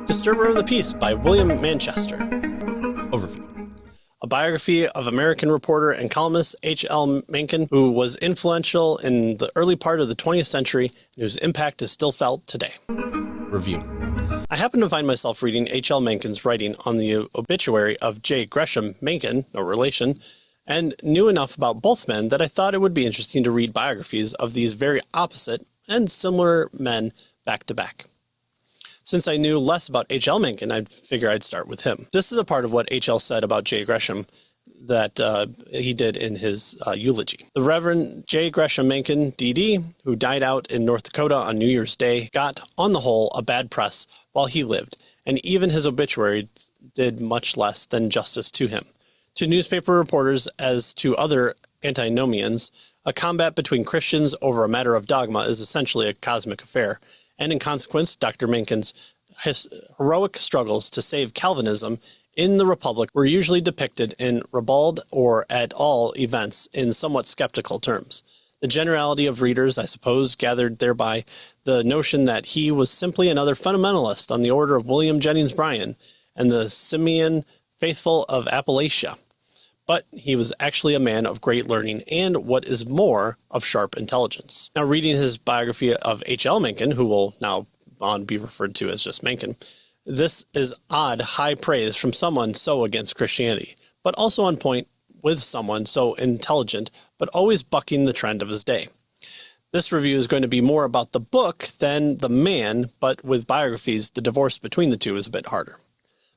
Disturber of the Peace by William Manchester. Overview. A biography of American reporter and columnist H.L. Mencken, who was influential in the early part of the 20th century and whose impact is still felt today. Review. I happen to find myself reading H.L. Mencken's writing on the obituary of J. Gresham Mencken, no relation, and knew enough about both men that I thought it would be interesting to read biographies of these very opposite and similar men back to back. Since I knew less about H.L. Mencken, I figured I'd start with him. This is a part of what H.L. said about J. Gresham that he did in his eulogy. The Reverend J. Gresham Mencken, D.D., who died out in North Dakota on New Year's Day, got, on the whole, a bad press while he lived, and even his obituary did much less than justice to him. To newspaper reporters, as to other antinomians, a combat between Christians over a matter of dogma is essentially a cosmic affair, and in consequence, Dr. Mencken's heroic struggles to save Calvinism in the Republic were usually depicted in ribald or, at all events, in somewhat skeptical terms. The generality of readers, I suppose, gathered thereby the notion that he was simply another fundamentalist on the order of William Jennings Bryan and the Simeon faithful of Appalachia. But he was actually a man of great learning and, what is more, of sharp intelligence. Now, reading his biography of H.L. Mencken, who will now on be referred to as just Mencken, this is odd high praise from someone so against Christianity, but also on point with someone so intelligent, but always bucking the trend of his day. This review is going to be more about the book than the man, but with biographies, the divorce between the two is a bit harder.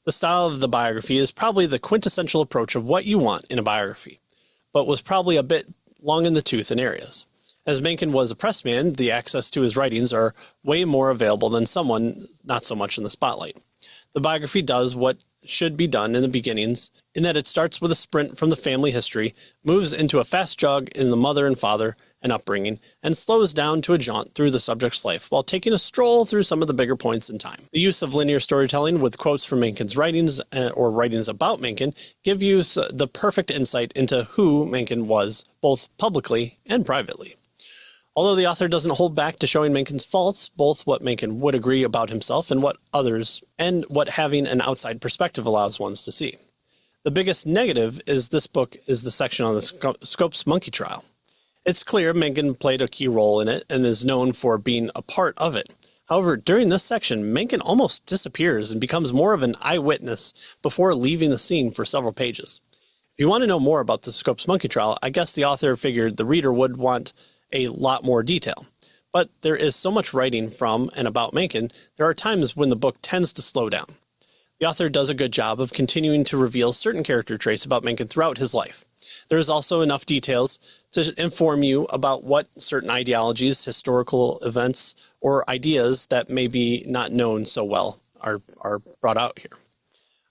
The style of the biography is probably the quintessential approach of what you want in a biography, but was probably a bit long in the tooth in areas. As Mencken was a pressman, the access to his writings are way more available than someone not so much in the spotlight. The biography does what should be done in the beginnings, in that it starts with a sprint from the family history, moves into a fast jog in the mother and father and upbringing, and slows down to a jaunt through the subject's life while taking a stroll through some of the bigger points in time. The use of linear storytelling with quotes from Mencken's writings or writings about Mencken give you the perfect insight into who Mencken was, both publicly and privately. Although the author doesn't hold back to showing Mencken's faults, both what Mencken would agree about himself and what others, and what having an outside perspective allows ones to see. The biggest negative is this book is the section on the Scopes monkey trial. It's clear Mencken played a key role in it and is known for being a part of it. However, during this section, Mencken almost disappears and becomes more of an eyewitness before leaving the scene for several pages. If you want to know more about the Scopes monkey trial, I guess the author figured the reader would want a lot more detail. But there is so much writing from and about Mencken, there are times when the book tends to slow down. The author does a good job of continuing to reveal certain character traits about Mencken throughout his life. There is also enough details to inform you about what certain ideologies, historical events, or ideas that may be not known so well are brought out here.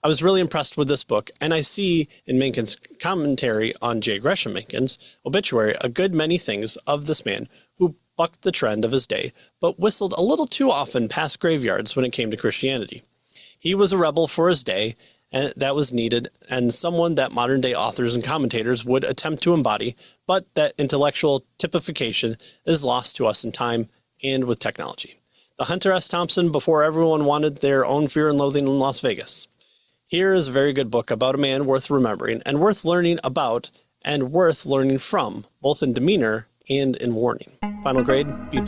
I was really impressed with this book, and I see in Mencken's commentary on J. Gresham Mencken's obituary a good many things of this man who bucked the trend of his day, but whistled a little too often past graveyards when it came to Christianity. He was a rebel for his day, and that was needed, and someone that modern-day authors and commentators would attempt to embody, but that intellectual typification is lost to us in time and with technology. The Hunter S. Thompson before everyone wanted their own Fear and Loathing in Las Vegas. Here is a very good book about a man worth remembering and worth learning about and worth learning from, both in demeanor and in warning. Final grade, B+.